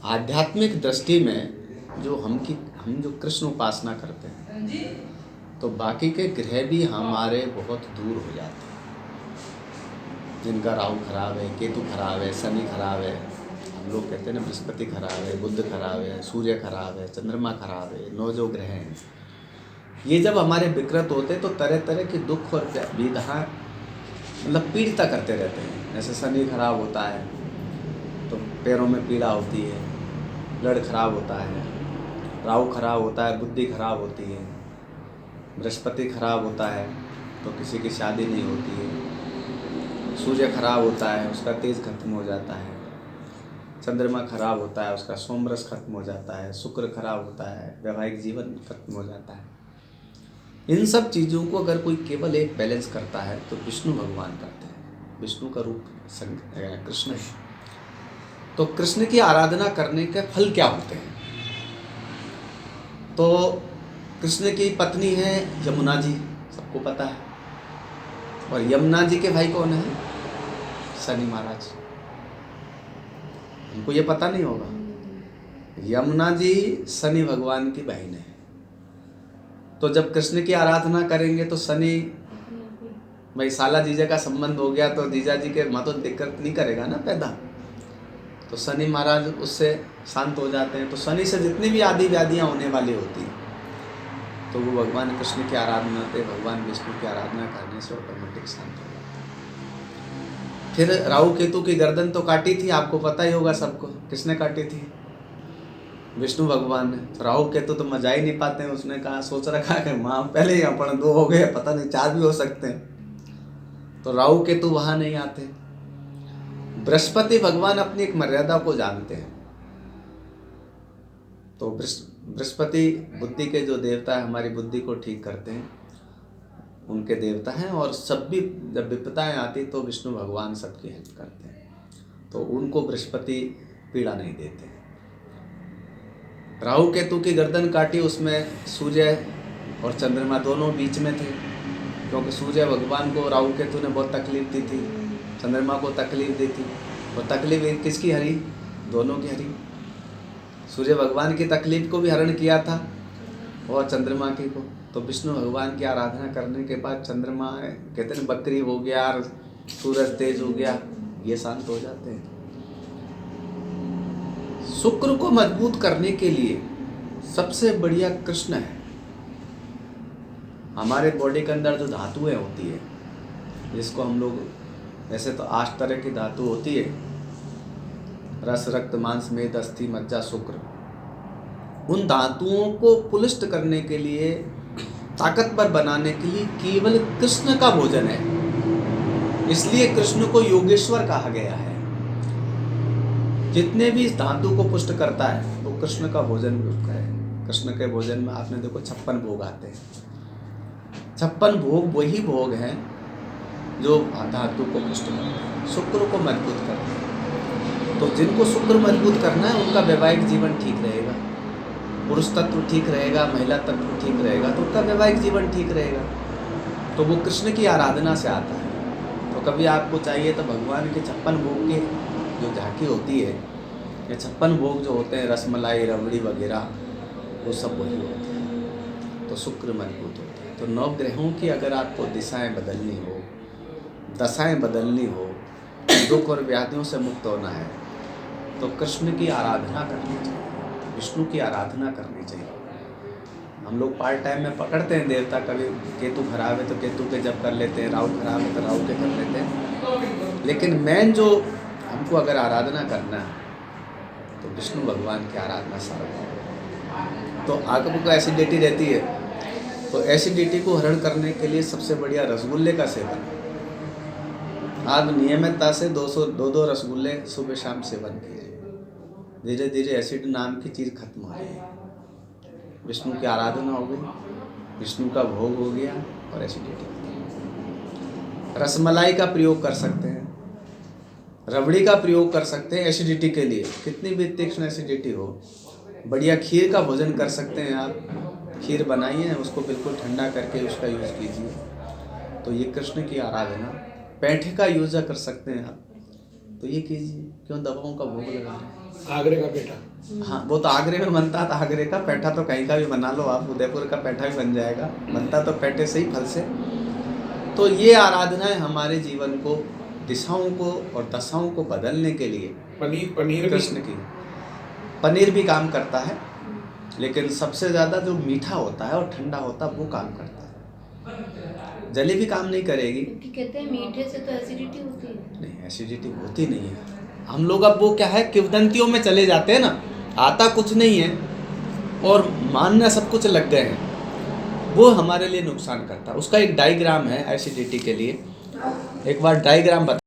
आध्यात्मिक दृष्टि में हम जो कृष्ण उपासना करते हैं तो बाकी के ग्रह भी हमारे बहुत दूर हो जाते हैं। जिनका राहु खराब है, केतु खराब है, शनि खराब है, हम लोग कहते हैं ना बृहस्पति खराब है, बुध खराब है, सूर्य खराब है, चंद्रमा खराब है, 9 जो ग्रह हैं, ये जब हमारे विकृत होते हैं तो तरह तरह के दुख और विधा मतलब पीड़िता करते रहते हैं। जैसे शनि खराब होता है तो पैरों में पीड़ा होती है, ब्लड खराब होता है, राहु खराब होता है, बुद्धि खराब होती है, बृहस्पति खराब होता है तो किसी की शादी नहीं होती है, सूर्य खराब होता है उसका तेज खत्म हो जाता है, चंद्रमा खराब होता है उसका सोमरस खत्म हो जाता है, शुक्र खराब होता है वैवाहिक जीवन खत्म हो जाता है। इन सब चीज़ों को अगर कोई केवल एक बैलेंस करता है तो विष्णु भगवान करते हैं। विष्णु का रूप कृष्ण है। तो कृष्ण की आराधना करने के फल क्या होते हैं? तो कृष्ण की पत्नी है यमुना जी, सबको पता है, और यमुना जी के भाई कौन है? शनि महाराज। उनको ये पता नहीं होगा, यमुना जी शनि भगवान की बहन है। तो जब कृष्ण की आराधना करेंगे तो शनि भाई साला जीजा का संबंध हो गया तो जीजा जी के तो दिक्कत नहीं करेगा ना पैदा, तो शनि महाराज उससे शांत हो जाते हैं। तो शनि से जितनी भी आदि व्याधियाँ होने वाली होती हैं तो वो भगवान कृष्ण की आराधना से, भगवान विष्णु की आराधना करने से ऑटोमेटिक शांत हो जाता है। फिर राहु केतु की गर्दन तो काटी थी, आपको पता ही होगा सबको, किसने काटी थी? विष्णु भगवान ने। तो राहु केतु तो मजा ही नहीं पाते हैं, उसने कहा सोच रखा है माँ पहले ही अपन 2 हो गए, पता नहीं 4 भी हो सकते हैं, तो राहु केतु वहां नहीं आते। बृहस्पति भगवान अपनी एक मर्यादा को जानते हैं। तो बृहस्पति बुद्धि के जो देवता है, हमारी बुद्धि को ठीक करते हैं, उनके देवता हैं। और सब भी जब विपदाएं आती तो विष्णु भगवान सबकी हेल्प करते हैं, तो उनको बृहस्पति पीड़ा नहीं देते। राहु केतु की गर्दन काटी, उसमें सूर्य और चंद्रमा दोनों बीच में थे, क्योंकि सूर्य भगवान को राहु केतु ने बहुत तकलीफ दी थी, चंद्रमा को तकलीफ दी थी। और तकलीफ किसकी हरी? दोनों की हरी। सूर्य भगवान की तकलीफ को भी हरण किया था और चंद्रमा की को। तो विष्णु भगवान की आराधना करने के बाद चंद्रमा कहते हैं बकरी हो गया, सूरज तेज हो गया, ये शांत हो जाते हैं। शुक्र को मजबूत करने के लिए सबसे बढ़िया कृष्ण है। हमारे बॉडी के अंदर जो धातुएं होती है, जिसको हम लोग, वैसे तो 8 तरह की धातु होती है, रस, रक्त, मांस, मेद, अस्थि, मज्जा, शुक्र। उन धातुओं को पुलिष्ट करने के लिए, ताकतवर बनाने के लिए केवल कृष्ण का भोजन है। इसलिए कृष्ण को योगेश्वर कहा गया है। जितने भी इस धातु को पुष्ट करता है वो कृष्ण का भोजन भी उसका है। कृष्ण के भोजन में आपने देखो 56 भोग आते हैं। 56 भोग वही भोग हैं जो धातु को पुष्ट करते हैं, शुक्र को मजबूत करते हैं। तो जिनको शुक्र मजबूत करना है उनका वैवाहिक जीवन ठीक रहेगा, पुरुष तत्व ठीक रहेगा, महिला तत्व ठीक रहेगा, तो उनका वैवाहिक जीवन ठीक रहेगा। तो वो कृष्ण की आराधना से आता है। तो कभी आपको चाहिए तो भगवान के 56 भोग के जो झांकी होती है, ये 56 भोग जो होते हैं, रसमलाई, रबड़ी वगैरह, वो सब वही होते हैं। तो शुक्र मजबूत होते हैं। तो 9 ग्रहों की अगर आपको दिशाएं बदलनी हो, दशाएं बदलनी हो, दुख और व्याधियों से मुक्त होना है, तो कृष्ण की आराधना करनी चाहिए, विष्णु की आराधना करनी चाहिए। हम लोग पार्ट टाइम में पकड़ते हैं देवता, कभी केतु खराब है तो केतु के जप कर लेते हैं, राहु खराब है तो राहु के कर लेते हैं। लेकिन मेन जो हमको अगर आराधना करना है तो विष्णु भगवान की आराधना सारा। तो आपको एसिडिटी रहती है, तो एसिडिटी को हरण करने के लिए सबसे बढ़िया रसगुल्ले का सेवन। आप नियमितता से 200 रसगुल्ले सुबह शाम सेवन कीजिए, धीरे धीरे एसिड नाम की चीज़ खत्म हो जाएगी। विष्णु की आराधना हो गई, विष्णु का भोग हो गया और एसिडिटी खत्म। रसमलाई का प्रयोग कर सकते हैं, रबड़ी का प्रयोग कर सकते हैं एसिडिटी के लिए, कितनी भी तीक्ष्ण एसिडिटी हो। बढ़िया खीर का भोजन कर सकते हैं आप, खीर बनाइए, उसको बिल्कुल ठंडा करके उसका यूज़ कीजिए। तो ये कृष्ण की आराधना। पैंठे का यूज़ कर सकते हैं आप, तो ये कीजिए, क्यों दवाओं का भोग लगा रहे हैं। आगरे का पेठा। हाँ, वो तो आगरे में बनता था। आगरे का पेठा तो कहीं का भी बना लो आप, उदयपुर का पेठा भी बन जाएगा, बनता तो पेठे से ही, फल से। तो ये आराधनाएं हमारे जीवन को, दिशाओं को और दशाओं को बदलने के लिए पनीर कृष्ण की। पनीर भी काम करता है, लेकिन सबसे ज़्यादा जो मीठा होता है और ठंडा होता है वो काम करता है। जलेबी काम नहीं करेगी, क्योंकि कहते हैं मीठे से तो एसिडिटी होती है। नहीं एसिडिटी होती नहीं है। हम लोग अब वो क्या है, किंवदंतियों में चले जाते हैं ना, आता कुछ नहीं है और मानने सब कुछ लग गए हैं, वो हमारे लिए नुकसान करता है। उसका एक डायग्राम है एसिडिटी के लिए, एक बार डायग्राम बता।